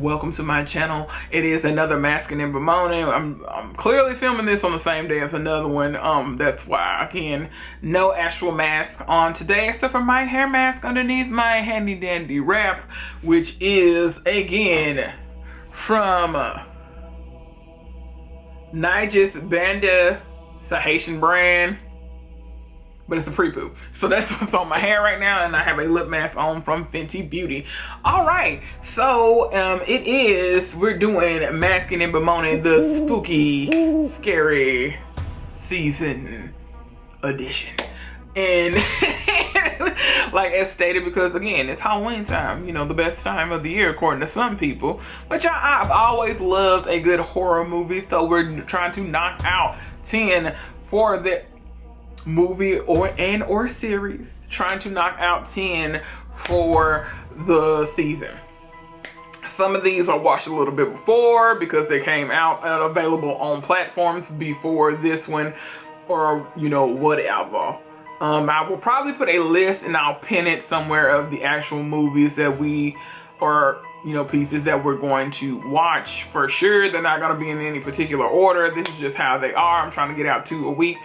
welcome to my channel. It is another masking and bemoaning. I'm clearly filming this on the same day as another one. That's why, again, no actual mask on today except for my hair mask underneath my handy dandy wrap, which is again from Nigis Banda. It's a Haitian brand, but it's a pre-poo. So that's what's on my hair right now, and I have a lip mask on from Fenty Beauty. All right, so we're doing masking and bemoaning the spooky, scary season edition. And like as stated, because again, it's Halloween time, you know, the best time of the year according to some people, which I've always loved a good horror movie. So we're trying to knock out 10 for the movie or series, trying to knock out 10 for the season. Some of these I watched a little bit before because they came out and available on platforms before this one, or you know, whatever. I will probably put a list and I'll pin it somewhere of the actual movies that we, or you know, pieces that we're going to watch for sure. They're not going to be in any particular order. This is just how they are. I'm trying to get out 2 a week.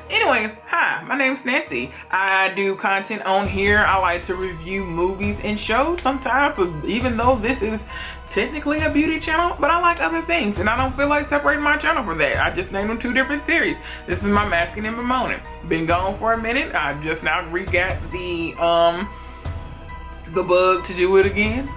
Anyway, hi, my name's Nancy. I do content on here. I like to review movies and shows sometimes, even though this is technically a beauty channel, but I like other things and I don't feel like separating my channel from that. I just named them 2 different series. This is my masking and bemoaning. Been gone for a minute. I just now re-got the bug to do it again.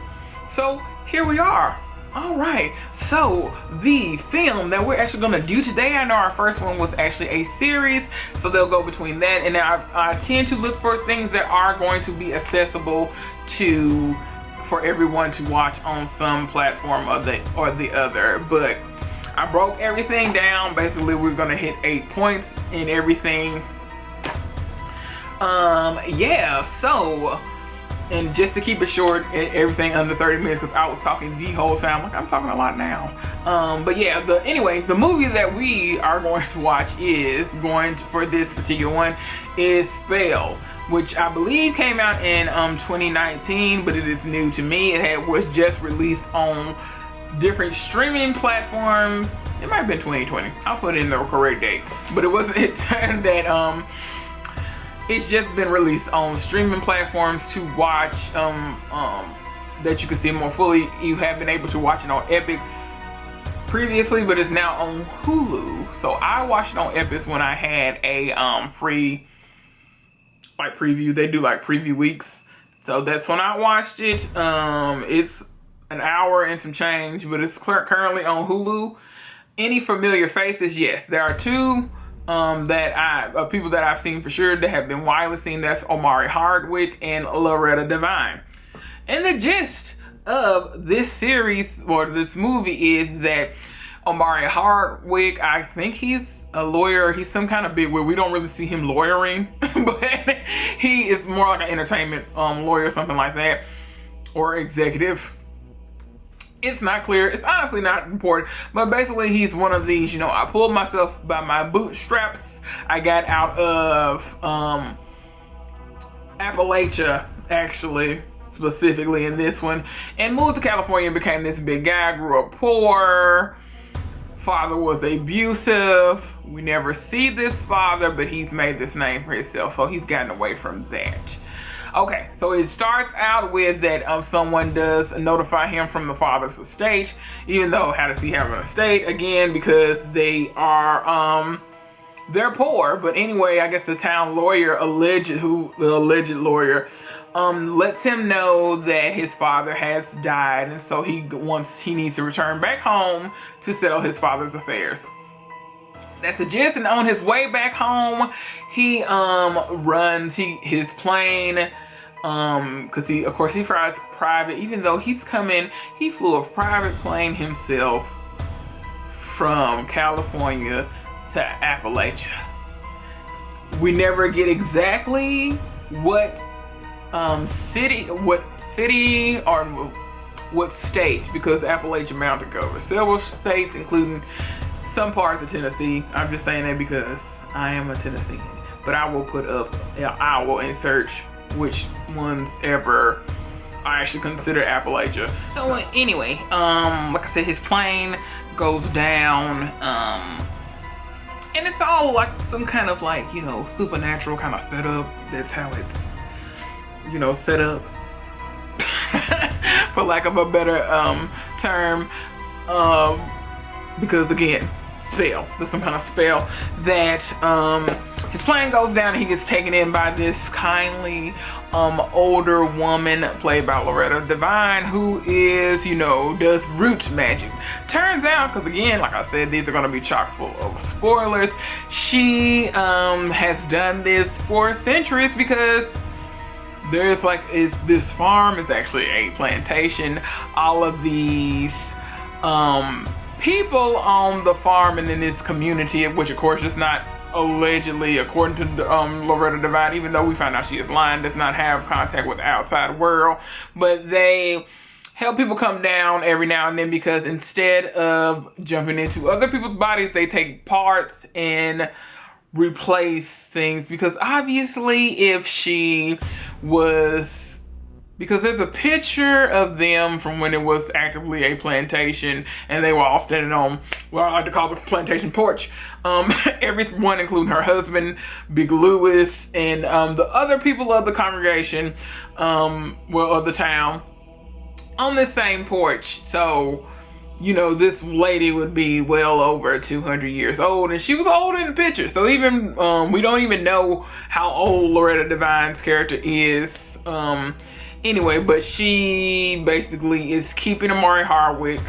So here we are. All right, so the film that we're actually gonna do today, I know our first one was actually a series, so they'll go between that, and I tend to look for things that are going to be accessible for everyone to watch on some platform or the other. But I broke everything down. Basically, we're gonna hit 8 points in everything. Yeah, so. And just to keep it short, everything under 30 minutes, because I was talking the whole time. Like, I'm talking a lot now. But yeah, the movie that we are going to watch for this particular one is Spell, which I believe came out in 2019, but it is new to me. It was just released on different streaming platforms. It might have been 2020. I'll put in the correct date. But it wasn't that it's just been released on streaming platforms to watch, that you can see more fully. You have been able to watch it on Epix previously, but it's now on Hulu. So I watched it on Epix when I had a free like preview. They do like preview weeks. So that's when I watched it. It's an hour and some change, but it's currently on Hulu. Any familiar faces? Yes, there are 2 people that I've seen for sure that have been widely seen. That's Omari Hardwick and Loretta Devine. And the gist of this series or this movie is that Omari Hardwick, I think he's a lawyer. He's some kind of big wig. We don't really see him lawyering, but he is more like an entertainment lawyer, something like that, or executive. It's not clear. It's honestly not important. But basically, he's one of these, you know, I pulled myself by my bootstraps. I got out of Appalachia, actually, specifically in this one, and moved to California and became this big guy. Grew up poor. Father was abusive. We never see this father, but he's made this name for himself. So he's gotten away from that. Okay, so it starts out with that someone does notify him from the father's estate, even though how does he have an estate? Again, because they are, they're poor. But anyway, I guess the town lawyer, the alleged lawyer, lets him know that his father has died, and so he needs to return back home to settle his father's affairs. That's the gist. And on his way back home, he runs his plane, because he flies private. Even though he flew a private plane himself from California to Appalachia. We never get exactly what city or what state, because Appalachia Mountain covers several states, including some parts of Tennessee. I'm just saying that because I am a Tennessean. But I will insert which ones ever I actually consider Appalachia. So anyway, like I said, his plane goes down, and it's all like some kind of like, you know, supernatural kind of setup. That's how it's, you know, set up, for lack of a better term, because again, spell. There's some kind of spell that his plane goes down and he gets taken in by this kindly older woman played by Loretta Devine, who is, you know, does root magic. Turns out, because again, like I said, these are going to be chock full of spoilers, she has done this for centuries, because there's like, this farm is actually a plantation. All of these people on the farm and in this community, which of course is not allegedly, according to Loretta Devine, even though we found out she is lying, does not have contact with the outside world, but they help people come down every now and then, because instead of jumping into other people's bodies, they take parts and replace things. Because obviously, if she was, because there's a picture of them from when it was actively a plantation and they were all standing on what I like to call the plantation porch. Everyone, including her husband, Big Lewis, and the other people of the congregation, of the town, on the same porch. So, you know, this lady would be well over 200 years old, and she was old in the picture. So even, we don't even know how old Loretta Devine's character is. Anyway, but she basically is keeping Amari Hardwick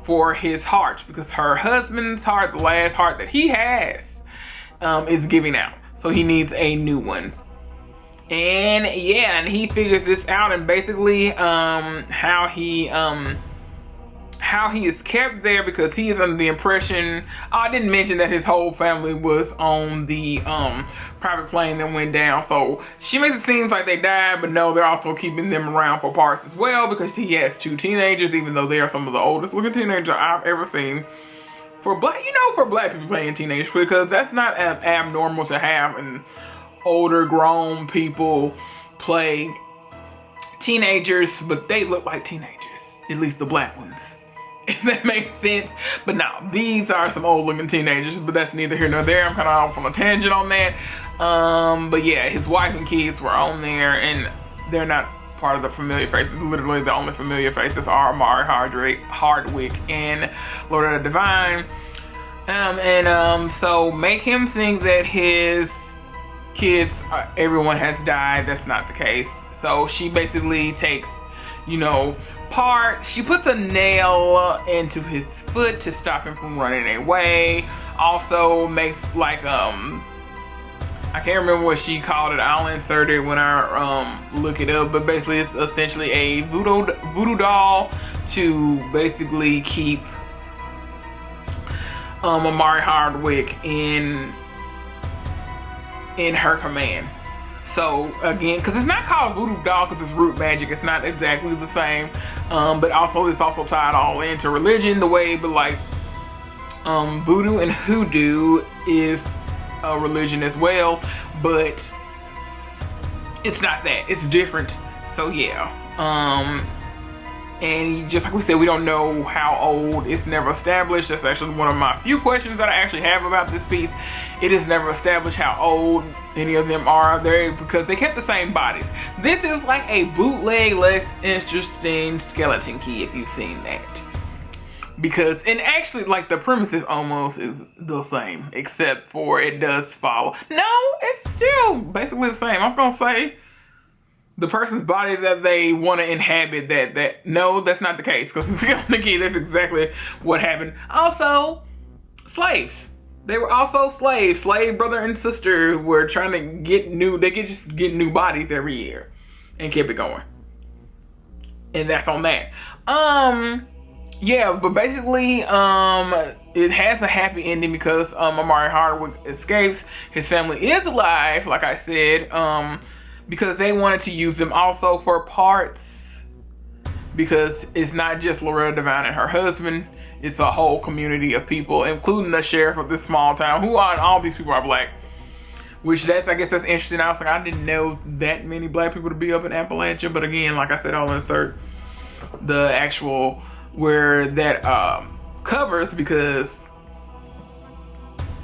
for his heart, because her husband's heart, the last heart that he has, is giving out. So he needs a new one. And yeah, and he figures this out, and basically how he is kept there, because he is under the impression, I didn't mention that his whole family was on the private plane that went down. So she makes it seem like they died, but no, they're also keeping them around for parts as well, because he has 2 teenagers, even though they are some of the oldest looking teenagers I've ever seen. For black, you know, for black people playing teenagers, because that's not abnormal to have an older grown people play teenagers, but they look like teenagers, at least the black ones, if that makes sense. But no, these are some old looking teenagers, but that's neither here nor there. I'm kind of off on a tangent on that. But yeah, his wife and kids were on there, and they're not part of the familiar faces. Literally the only familiar faces are Amari Hardwick and Loretta Devine. So make him think that his kids, everyone has died. That's not the case. So she basically takes, you know, she puts a nail into his foot to stop him from running away. Also makes like, I can't remember what she called it. I'll insert it when I look it up, but basically it's essentially a voodoo doll to basically keep Amari Hardwick in her command. So again, because it's not called voodoo doll because it's root magic, it's not exactly the same, but also it's also tied all into religion the way, but like voodoo and hoodoo is a religion as well, but it's not that, it's different. So yeah, and just like we said, we don't know how old. It's never established. That's actually one of my few questions that I actually have about this piece. It is never established how old any of them are there, because they kept the same bodies. This is like a bootleg, less interesting Skeleton Key, if you've seen that. Because, and actually, like, the premise is almost is the same, except for it does follow. No, it's still basically the same. I'm gonna say the person's body that they want to inhabit, no, that's not the case, because in Skeleton Key, that's exactly what happened. Also, slaves. They were also slaves. Slave brother and sister were trying to get just get new bodies every year and kept it going. And that's on that. Yeah, but basically, it has a happy ending because Amari Hardwick escapes. His family is alive, like I said, because they wanted to use them also for parts, because it's not just Loretta Devine and her husband. It's a whole community of people, including the sheriff of this small town, all these people are black. which I guess that's interesting. I was like, I didn't know that many black people to be up in Appalachia, but again, like I said, I'll insert the actual where that covers, because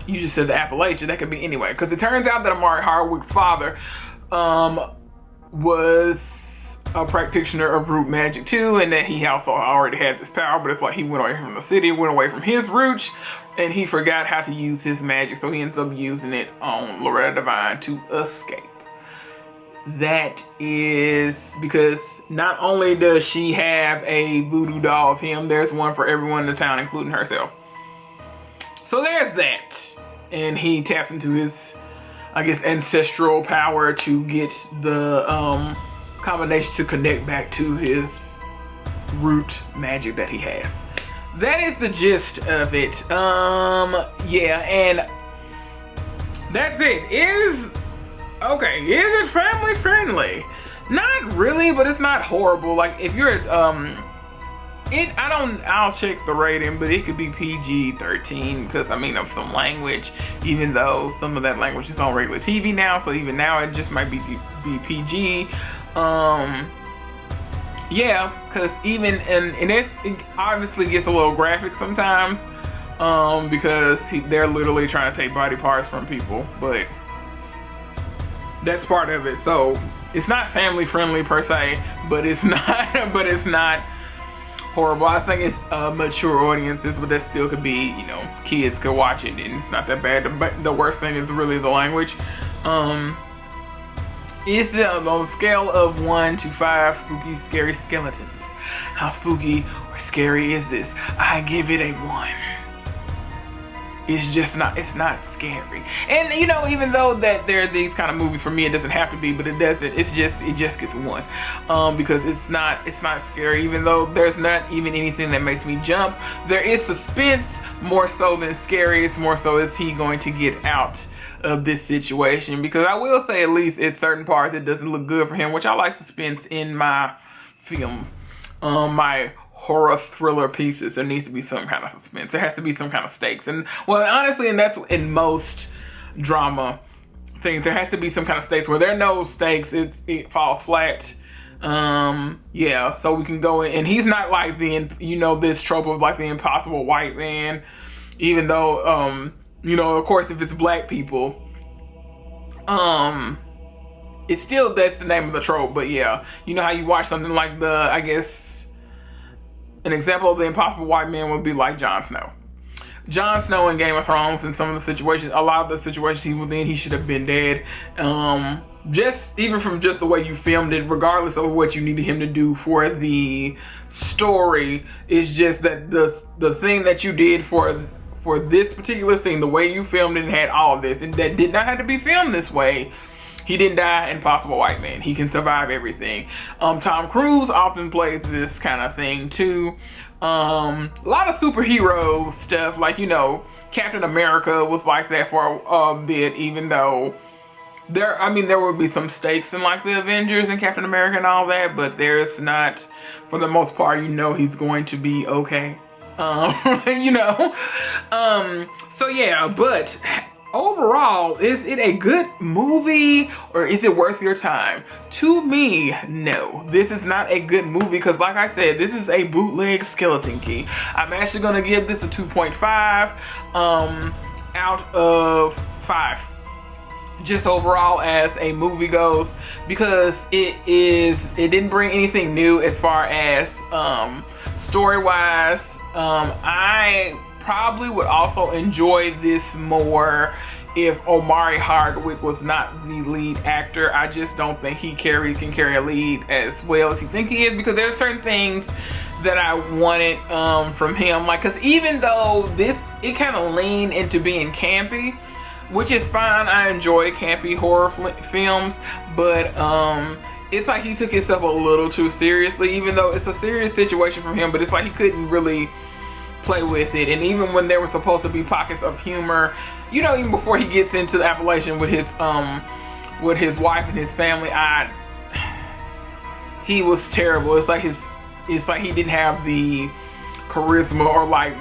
you just said the Appalachia, that could be anyway, because it turns out that Omari Hardwick's father was a practitioner of root magic too, and that he also already had this power, but it's like he went away from the city, went away from his roots, and he forgot how to use his magic, so he ends up using it on Loretta Devine to escape. That is because not only does she have a voodoo doll of him, there's one for everyone in the town, including herself. So there's that. And he taps into his, I guess, ancestral power to get the combination to connect back to his root magic that he has. That is the gist of it. Yeah, and that's it. Is it family friendly? Not really, but it's not horrible. Like, if you're I'll check the rating, but it could be PG-13 because I mean of some language, even though some of that language is on regular TV now, so even now it just might be PG. Yeah, because even and it obviously gets a little graphic sometimes, because they're literally trying to take body parts from people, but that's part of it. So it's not family friendly per se, but it's not horrible. I think it's mature audiences, but that still could be, kids could watch it and it's not that bad. The worst thing is really the language. It's on a scale of 1 to 5 spooky, scary skeletons. How spooky or scary is this? I give it a 1. It's not scary. And even though that there are these kind of movies, for me it doesn't have to be, but it doesn't. It just gets 1. Because it's not scary, even though there's not even anything that makes me jump. There is suspense more so than scary. It's more so, is he going to get out of this situation? Because I will say, at least at certain parts, it doesn't look good for him, which I like suspense in my film. My horror thriller pieces, there needs to be some kind of suspense. There has to be some kind of stakes. And well, honestly, and that's in most drama things, there has to be some kind of stakes. Where there are no stakes, it falls flat. Yeah, so we can go in, and he's not like this trope of like the impossible white man, even though of course, if it's black people, it's still, that's the name of the trope. But yeah, how you watch something like I guess an example of the impossible white man would be like Jon Snow. Jon Snow in Game of Thrones, in some of the situations, a lot of the situations he was in, he should have been dead. Just even from just the way you filmed it, regardless of what you needed him to do for the story, is just that the thing that you did for this particular scene, the way you filmed it and had all of this, and that did not have to be filmed this way. He didn't die, Impossible White Man. He can survive everything. Tom Cruise often plays this kind of thing too. A lot of superhero stuff, like, Captain America was like that for a bit, even though there would be some stakes in like the Avengers and Captain America and all that, but there's not, for the most part, he's going to be okay. So yeah, but overall, is it a good movie or is it worth your time? To me, no. This is not a good movie because, like I said, this is a bootleg Skeleton Key. I'm actually going to give this a 2.5 out of 5. Just overall as a movie goes, because it didn't bring anything new as far as story-wise. I probably would also enjoy this more if Omari Hardwick was not the lead actor. I just don't think he can carry a lead as well as he thinks he is, because there are certain things that I wanted from him. Like, because even though it kind of leaned into being campy, which is fine. I enjoy campy horror films, but it's like he took himself a little too seriously, even though it's a serious situation for him, but it's like he couldn't really play with it. And even when there were supposed to be pockets of humor, even before he gets into the Appalachian with his wife and his family, he was terrible. It's like he didn't have the charisma or like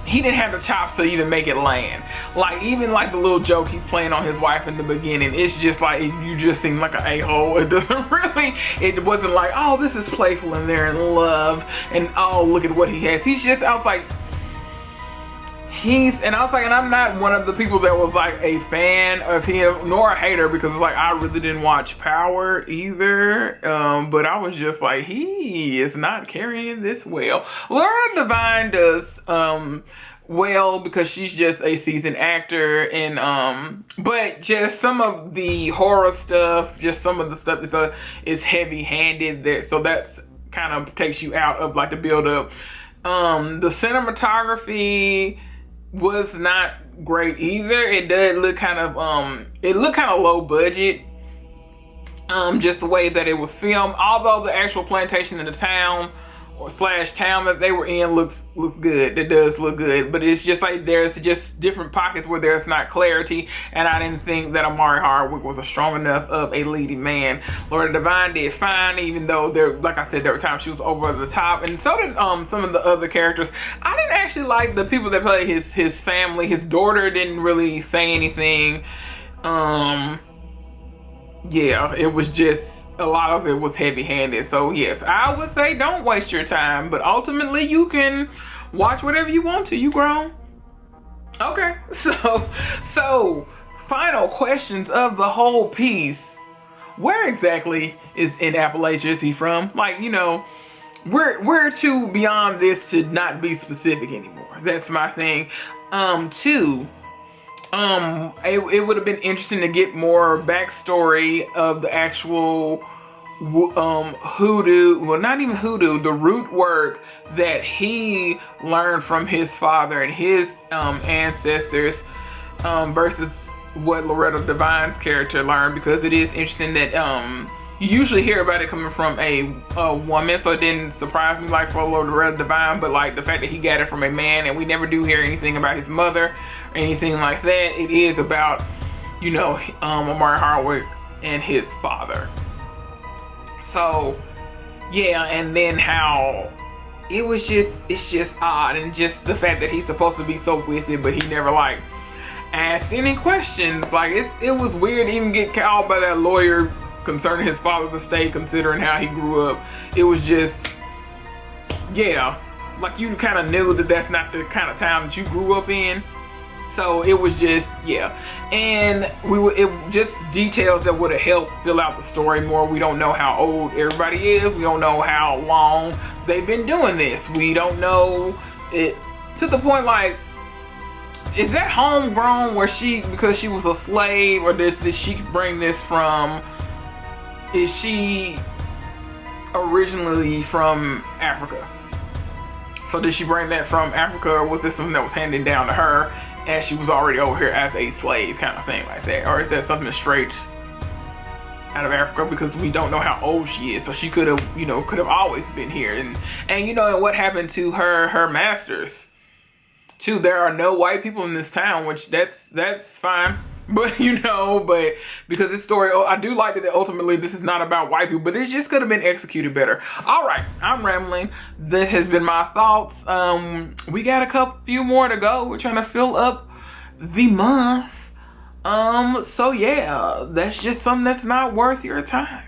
he didn't have the chops to even make it land. Like, even like the little joke he's playing on his wife in the beginning, it's just like, you just seem like an a-hole. It doesn't really, it wasn't like, oh, this is playful and they're in love, and oh, look at what he has. He's just, I was like, and I'm not one of the people that was like a fan of him, nor a hater, because it's like, I really didn't watch Power either, but I was just like, he is not carrying this well. Laura Devine does well, because she's just a seasoned actor, and but just some of the horror stuff, just some of the stuff is heavy-handed there, so that's kind of takes you out of like the build-up. The cinematography was not great either. It did look kind of low budget, just the way that it was filmed, although the actual plantation in the town or / town that they were in looks good. It does look good, but it's just like there's just different pockets where there's not clarity, and I didn't think that Amari Hardwick was a strong enough of a leading man. Laura Devine did fine, even though like I said, there were times she was over the top, and so did some of the other characters. I didn't actually like the people that play his family. His daughter didn't really say anything. Yeah, it was just, a lot of it was heavy-handed. So yes, I would say don't waste your time, but ultimately you can watch whatever you want to. You grown. Okay, so final questions of the whole piece. Where exactly in Appalachia is he from? Like, you know, we're too beyond this to not be specific anymore. That's my thing. Two, it would have been interesting to get more backstory of the actual hoodoo, well, not even hoodoo, the root work that he learned from his father and his ancestors, versus what Loretta Devine's character learned, because it is interesting that you usually hear about it coming from a woman, so it didn't surprise me like for Loretta Devine, but like the fact that he got it from a man, and we never do hear anything about his mother or anything like that. It is about, you know, Amari Hardwick and his father. So yeah, and then how it's just odd, and just the fact that he's supposed to be so with it, but he never like asked any questions. Like, it was weird to even get called by that lawyer concerning his father's estate, considering how he grew up. It was just, yeah, like you kind of knew that that's not the kind of town that you grew up in. So it was just, yeah, and it just details that would have helped fill out the story more. We don't know how old everybody is. We don't know how long they've been doing this. We don't know it, to the point like, is that homegrown where because she was a slave, or did she bring this from, is she originally from Africa? So did she bring that from Africa, or was this something that was handed down to her and she was already over here as a slave, kind of thing like that? Or is that something straight out of Africa, because we don't know how old she is? So she could have always been here. And you know, and what happened to her masters too? There are no white people in this town, which that's fine. But you know, because this story, I do like that ultimately this is not about white people, but it just could have been executed better. All right, I'm rambling. This has been my thoughts. We got a few more to go. We're trying to fill up the month. So yeah, that's just something that's not worth your time.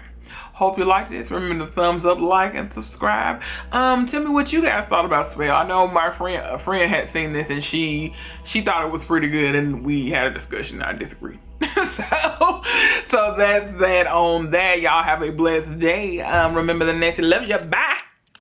Hope you liked this. Remember to thumbs up, like, and subscribe. Tell me what you guys thought about Spell. I know a friend had seen this, and she thought it was pretty good, and we had a discussion. I disagreed. so that's that on that. Y'all have a blessed day. Remember, the Nancy loves you. Bye.